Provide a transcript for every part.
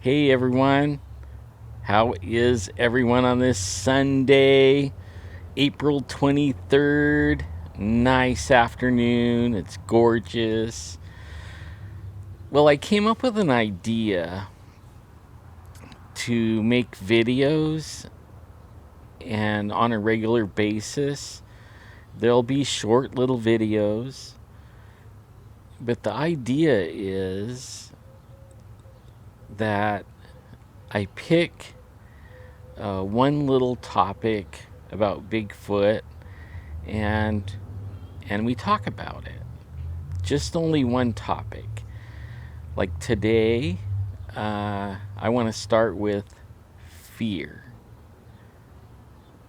Hey everyone, how is everyone on this Sunday, April 23rd? Nice afternoon, it's gorgeous. Well, I came up with an idea to make videos, and on a regular basis, there'll be short little videos. But the idea is that I pick one little topic about Bigfoot and we talk about it. Just only one topic. Like today, I want to start with fear.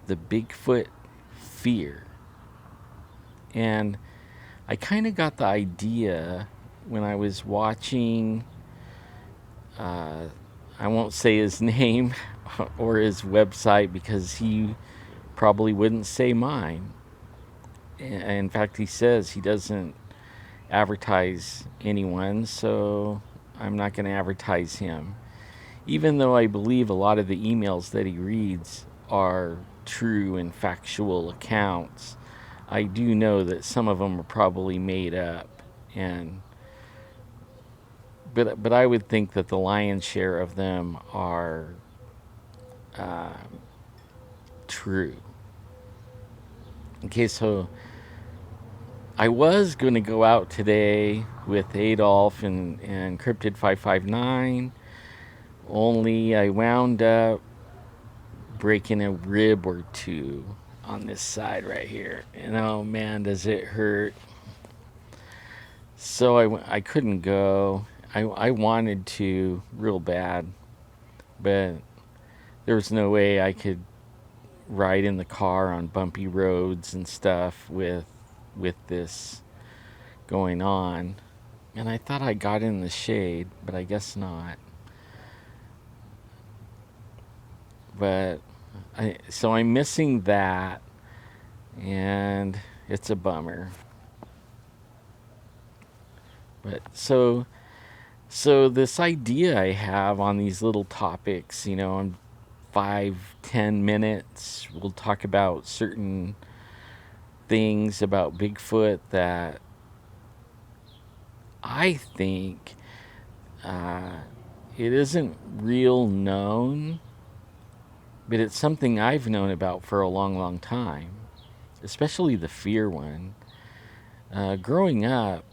The Bigfoot fear. And I kind of got the idea when I was watching, I won't say his name or his website because he probably wouldn't say mine. In fact, he says he doesn't advertise anyone, so I'm not going to advertise him. Even though I believe a lot of the emails that he reads are true and factual accounts, I do know that some of them are probably made up. And but I would think that the lion's share of them are uh, true. Okay, so I was going to go out today with Adolf and Cryptid 559, only I wound up breaking a rib or two on this side right here. And oh man, does it hurt. So I couldn't go. I wanted to real bad, but there was no way I could ride in the car on bumpy roads and stuff with this going on. And I thought I got in the shade, but I guess not. But so I'm missing that, and it's a bummer. But so this idea I have on these little topics, in 5-10 minutes, we'll talk about certain things about Bigfoot that I think it isn't real known, but it's something I've known about for a long, long time, especially the fear one. Growing up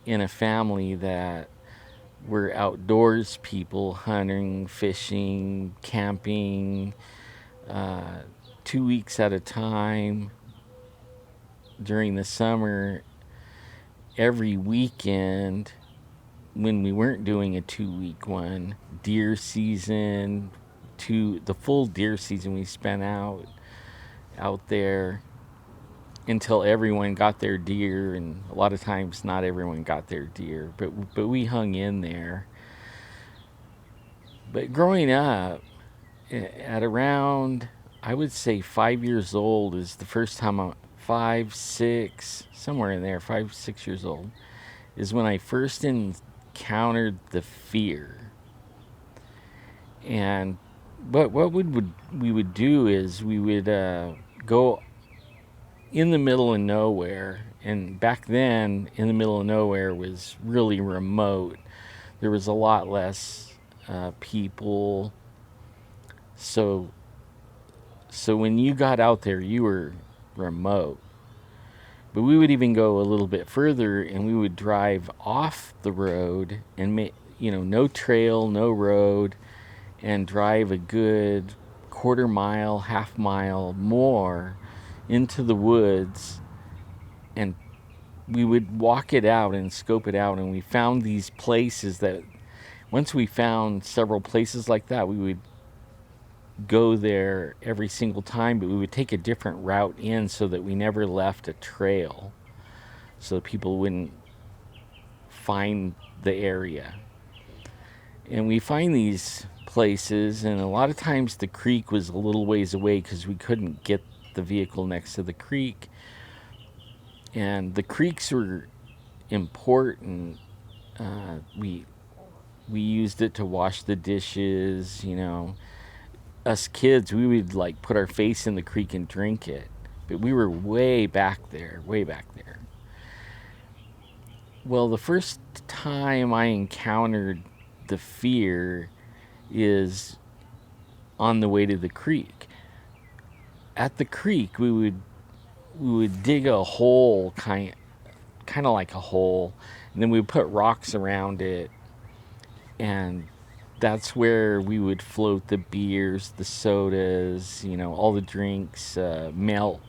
in a family that were outdoors people, hunting, fishing, camping, 2 weeks at a time during the summer, every weekend when we weren't doing a 2 week one, deer season, the full deer season we spent out there until everyone got their deer, and a lot of times not everyone got their deer, but we hung in there. But growing up at around, I would say 5 years old is the first time 5, 6, somewhere in there, 5, 6 years old is when I first encountered the fear. And what we would do is we would go in the middle of nowhere, and back then in the middle of nowhere was really remote. There was a lot less people, so when you got out there you were remote. But we would even go a little bit further and we would drive off the road and no trail, no road, and drive a good quarter mile, half mile more into the woods, and we would walk it out and scope it out. And we found these places that once we found several places like that, we would go there every single time, but we would take a different route in so that we never left a trail, so people wouldn't find the area. And we find these places, and a lot of times the creek was a little ways away because we couldn't get the vehicle next to the creek. And the creeks were important. We used it to wash the dishes, you know. Us kids, we would like put our face in the creek and drink it. But we were way back there, way back there. Well, the first time I encountered the fear is on the way to the creek. At the creek, we would dig a hole, kind of like a hole, and then we would put rocks around it, and that's where we would float the beers, the sodas, you know, all the drinks, milk,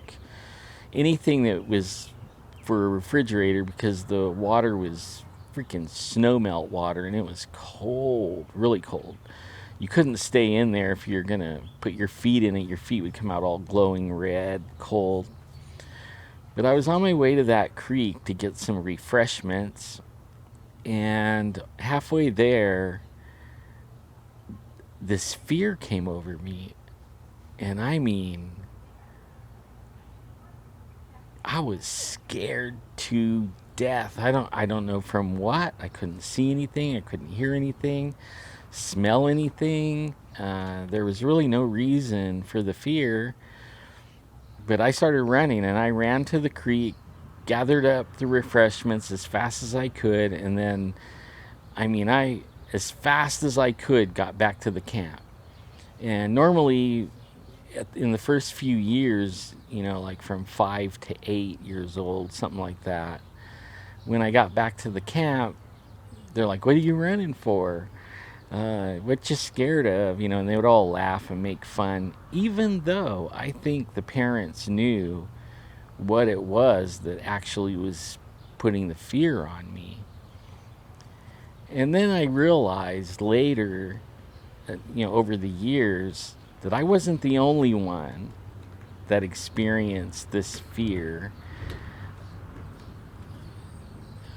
anything that was for a refrigerator, because the water was freaking snow melt water and it was cold, really cold. You couldn't stay in there if you're gonna put your feet in it. Your feet would come out all glowing red, cold. But I was on my way to that creek to get some refreshments, and halfway there, this fear came over me. And I mean, I was scared to death. I don't know from what. I couldn't see anything. I couldn't hear anything, smell anything. There was really no reason for the fear. But I started running, and I ran to the creek, gathered up the refreshments as fast as I could, and then, I as fast as I could got back to the camp. And normally, in the first few years, you know, like from 5 to 8 years old, something like that, when I got back to the camp, they're like, "What are you running for? What you scared of?" You know, and they would all laugh and make fun, even though I think the parents knew what it was that actually was putting the fear on me. And then I realized later, you know, over the years, that I wasn't the only one that experienced this fear.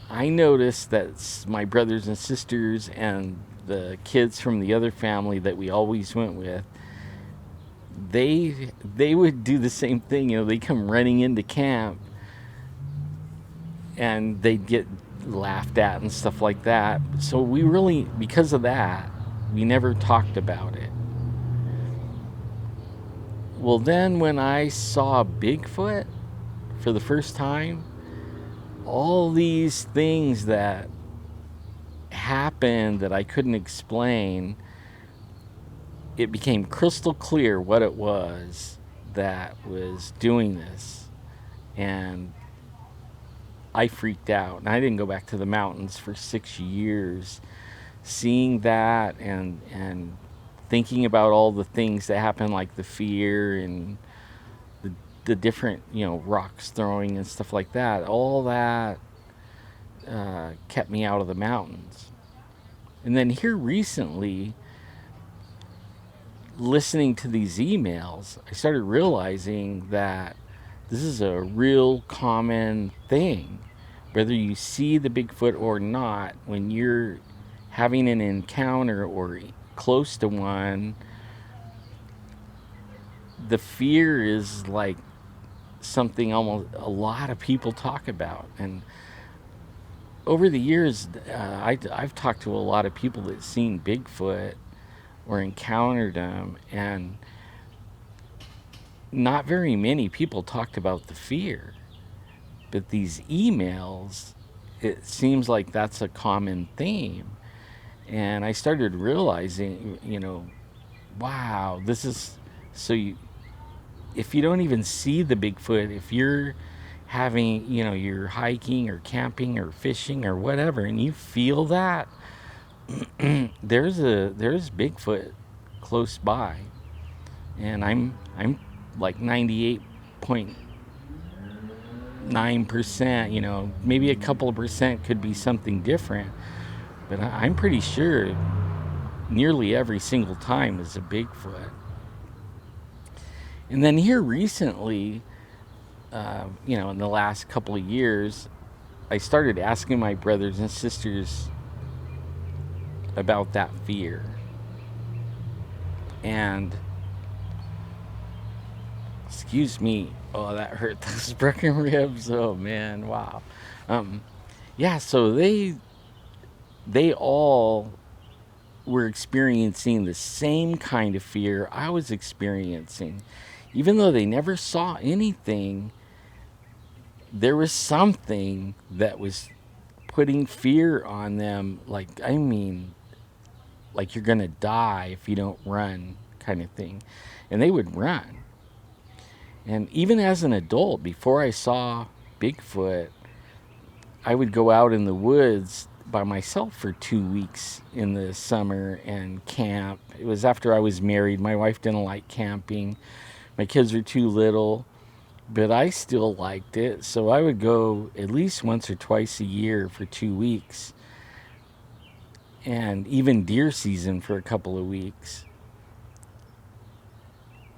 I noticed that my brothers and sisters and the kids from the other family that we always went with, they would do the same thing. You know, they come running into camp and they'd get laughed at and stuff like that. So we really, because of that, we never talked about it. Well, then when I saw Bigfoot for the first time, all these things that happened that I couldn't explain, it became crystal clear what it was that was doing this. And I freaked out. And I didn't go back to the mountains for 6 years. Seeing that and thinking about all the things that happened, like the fear and the different, you know, rocks throwing and stuff like that, all that kept me out of the mountains. And then here recently, listening to these emails, I started realizing that this is a real common thing. Whether you see the Bigfoot or not, when you're having an encounter or close to one, the fear is like something almost a lot of people talk about. And over the years, I've talked to a lot of people that seen Bigfoot or encountered them, and not very many people talked about the fear. But these emails, it seems like that's a common theme. And I started realizing, you know, wow, this is so you, if you don't even see the Bigfoot, if you're having, you know, you're hiking or camping or fishing or whatever, and you feel that, there's Bigfoot close by. And I'm like 98.9%, you know, maybe a couple of percent could be something different, but I'm pretty sure nearly every single time is a Bigfoot. And then here recently, you know, in the last couple of years, I started asking my brothers and sisters about that fear. And, excuse me, oh, that hurt, those broken ribs, oh man, wow. Yeah, so they all were experiencing the same kind of fear I was experiencing. Even though they never saw anything, there was something that was putting fear on them. Like, I mean, like you're going to die if you don't run, kind of thing. And they would run. And even as an adult, before I saw Bigfoot, I would go out in the woods by myself for 2 weeks in the summer and camp. It was after I was married. My wife didn't like camping. My kids were too little, but I still liked it. So I would go at least once or twice a year for 2 weeks, and even deer season for a couple of weeks.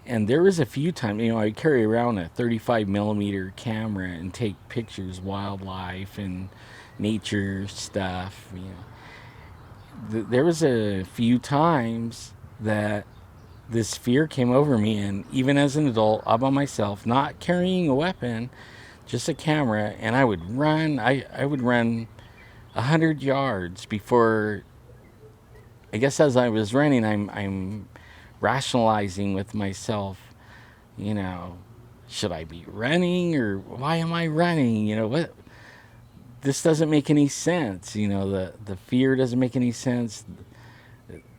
And there was a few times, I carry around a 35 millimeter camera and take pictures, wildlife and nature stuff. There was a few times that this fear came over me, and even as an adult, all by myself, not carrying a weapon, just a camera, and I would run. I would run 100 yards before. I guess as I was running, I'm rationalizing with myself, you know, should I be running, or why am I running? What? This doesn't make any sense. The fear doesn't make any sense.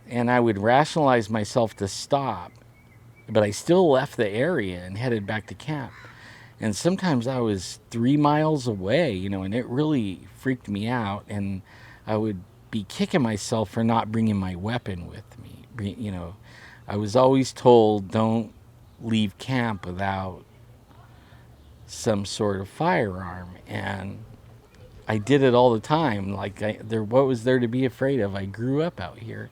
And I would rationalize myself to stop, but I still left the area and headed back to camp. And sometimes I was 3 miles away, and it really freaked me out. And I would be kicking myself for not bringing my weapon with me. I was always told, don't leave camp without some sort of firearm. And I did it all the time. Like, what was there to be afraid of? I grew up out here.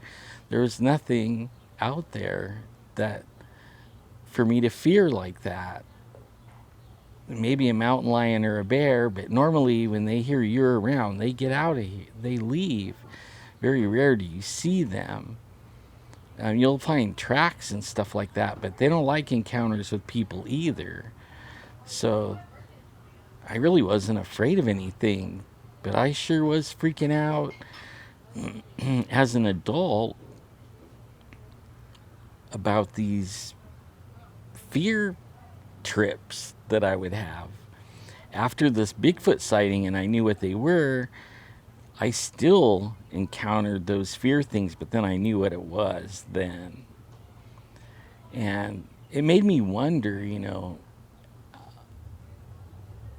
There was nothing out there that for me to fear like that. Maybe a mountain lion or a bear, but normally when they hear you're around, they get out of here. They leave. Very rare do you see them. You'll find tracks and stuff like that, but they don't like encounters with people either. So I really wasn't afraid of anything, but I sure was freaking out as an adult about these fear trips that I would have. After this Bigfoot sighting and I knew what they were, I still encountered those fear things, but then I knew what it was then. And it made me wonder,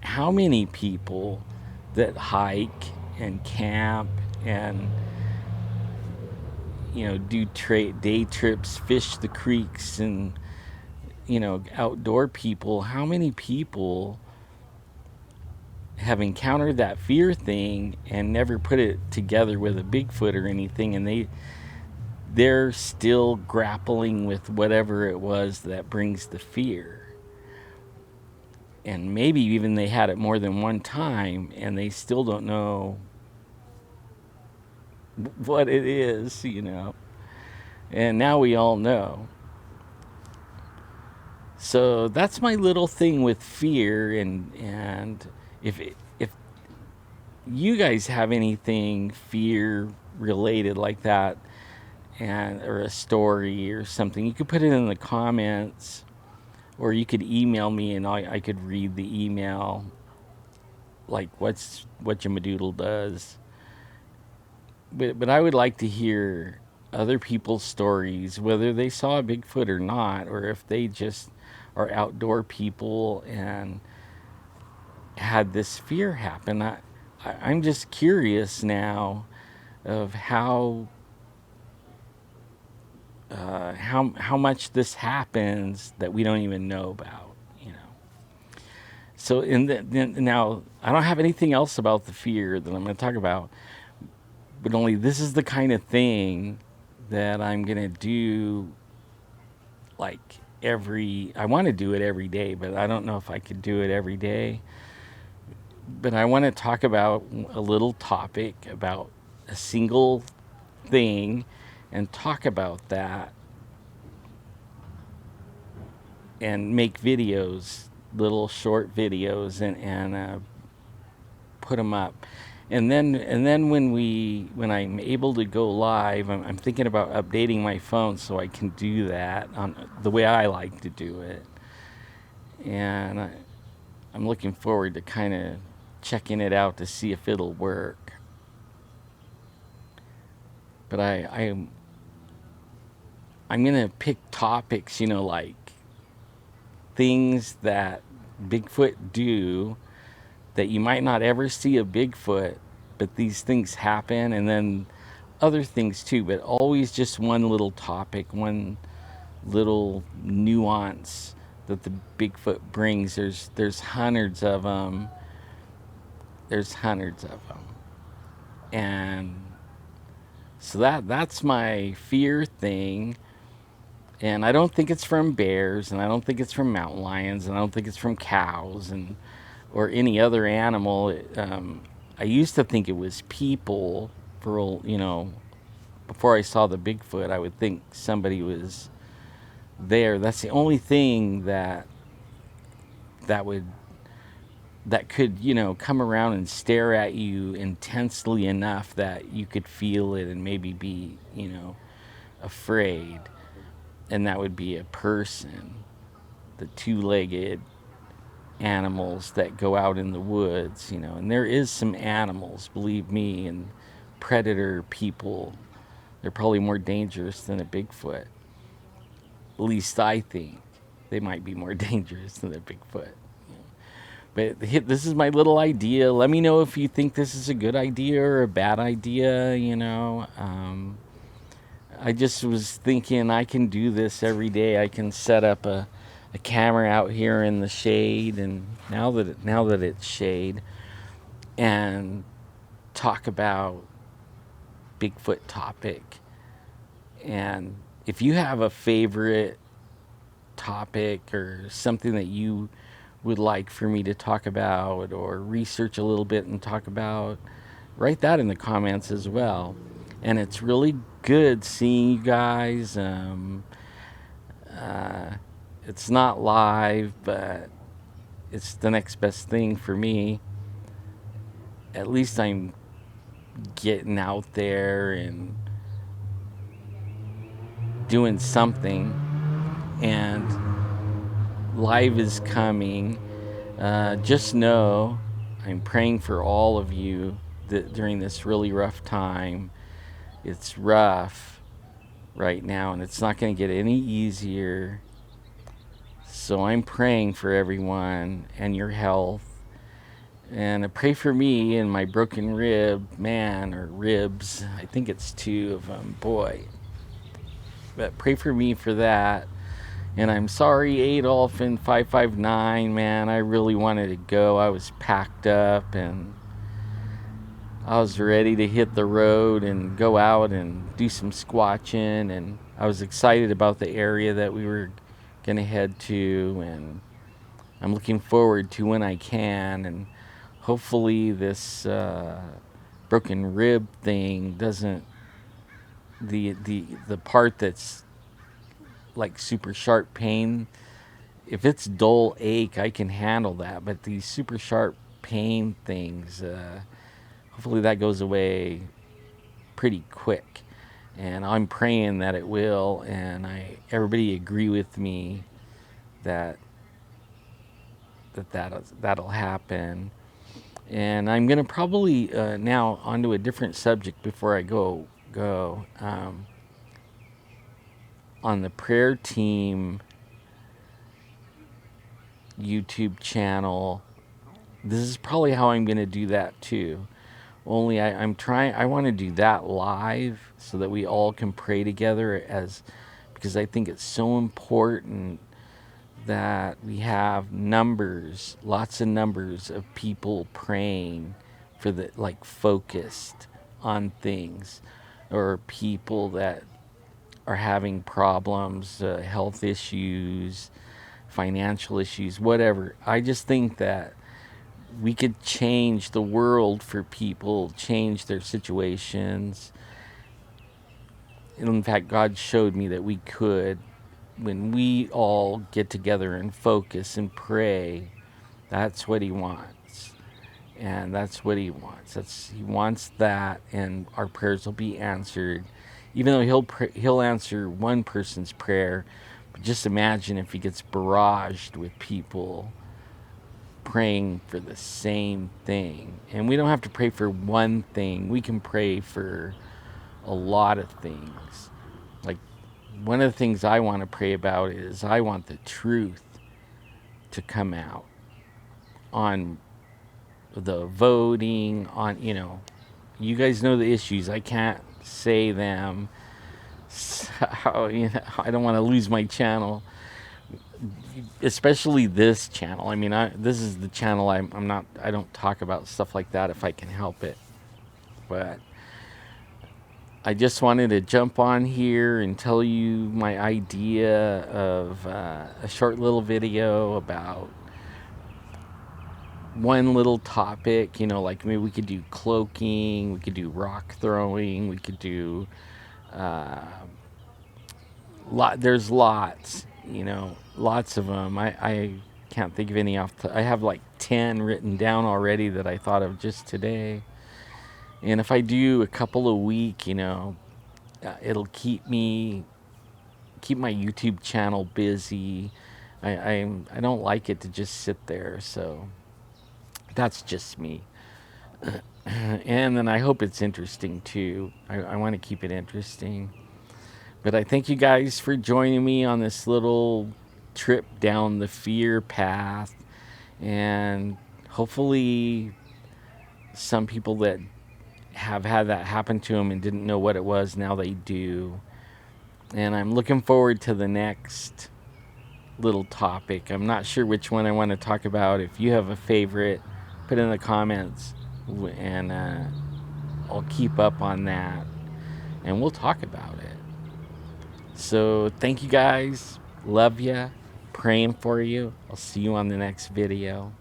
how many people that hike and camp and do day trips, fish the creeks, and outdoor people, how many people have encountered that fear thing and never put it together with a Bigfoot or anything, and they're still grappling with whatever it was that brings the fear. And maybe even they had it more than one time and they still don't know what it is, And now we all know. So that's my little thing with fear, and if you guys have anything fear related like that, or a story or something, you could put it in the comments, or you could email me and I could read the email, like what Jamadoodle does. But I would like to hear other people's stories, whether they saw a Bigfoot or not, or if they just are outdoor people and had this fear happen. I'm just curious now of how much this happens that we don't even know about. So now I don't have anything else about the fear that I'm going to talk about, but only this is the kind of thing that I'm going to do, like I want to do it every day, but I don't know if I could do it every day. But I want to talk about a little topic about a single thing and talk about that and make videos, little short videos, and put them up. And then when I'm able to go live, I'm thinking about updating my phone so I can do that on the way I like to do it. And I'm looking forward to kind of checking it out to see if it'll work. But I'm gonna pick topics, like things that Bigfoot do that you might not ever see a Bigfoot, but these things happen, and then other things too, but always just one little topic, one little nuance that the Bigfoot brings. There's hundreds of them. There's hundreds of them, and so that's my fear thing. And I don't think it's from bears, and I don't think it's from mountain lions, and I don't think it's from cows, and or any other animal. I used to think it was people. Before I saw the Bigfoot, I would think somebody was there. That's the only thing that would that could come around and stare at you intensely enough that you could feel it and maybe be afraid. And that would be a person. The two-legged animals that go out in the woods, and there is some animals, believe me, and predator people, they're probably more dangerous than a Bigfoot. At least I think they might be more dangerous than a Bigfoot. But this is my little idea. Let me know if you think this is a good idea or a bad idea. I just was thinking I can do this every day. I can set up a camera out here in the shade, and now that it's shade, and talk about Bigfoot topic. And if you have a favorite topic or something that you would like for me to talk about or research a little bit and talk about, write that in the comments as well. And it's really good seeing you guys. It's not live, but it's the next best thing for me. At least I'm getting out there and doing something, and live is coming. Just know I'm praying for all of you during this really rough time. It's rough right now, and it's not going to get any easier. So I'm praying for everyone and your health. And pray for me and my broken rib, man, or ribs. I think it's two of them, boy. But pray for me for that. And I'm sorry, Adolf and 559, man. I really wanted to go. I was packed up and I was ready to hit the road and go out and do some squatching. And I was excited about the area that we were going to head to. And I'm looking forward to when I can. And hopefully this broken rib thing doesn't, the part that's like super sharp pain, if it's dull ache, I can handle that. But these super sharp pain things, hopefully that goes away pretty quick. And I'm praying that it will. And everybody agree with me that'll happen. And I'm gonna probably now onto a different subject before I go. On the prayer team YouTube channel, this is probably how I'm gonna do that too. Only I want to do that live so that we all can pray together, because I think it's so important that we have numbers, lots of numbers of people praying for focused on things, or people that are having problems, health issues, financial issues, whatever. I just think that we could change the world for people, change their situations. In fact, God showed me that we could. When we all get together and focus and pray, that's what He wants. And that's what he wants. He wants that, and our prayers will be answered. Even though he'll answer one person's prayer, but just imagine if he gets barraged with people praying for the same thing. And we don't have to pray for one thing. We can pray for a lot of things. Like, one of the things I want to pray about is I want the truth to come out on the voting, on, you guys know the issues. I can't say them. So, I don't want to lose my channel, especially this channel. I mean, this is the channel I don't talk about stuff like that if I can help it. But I just wanted to jump on here and tell you my idea of a short little video about one little topic. Like maybe we could do cloaking, we could do rock throwing, we could do there's lots, lots of them. I can't think of any I have like 10 written down already that I thought of just today. And if I do a couple a week, it'll keep my YouTube channel busy. I don't like it to just sit there, so that's just me. And then I hope it's interesting too. I want to keep it interesting. But I thank you guys for joining me on this little trip down the fear path. And hopefully some people that have had that happen to them and didn't know what it was, now they do. And I'm looking forward to the next little topic. I'm not sure which one I want to talk about. If you have a favorite, put it in the comments, and I'll keep up on that, and we'll talk about it. So thank you guys. Love ya. Praying for you. I'll see you on the next video.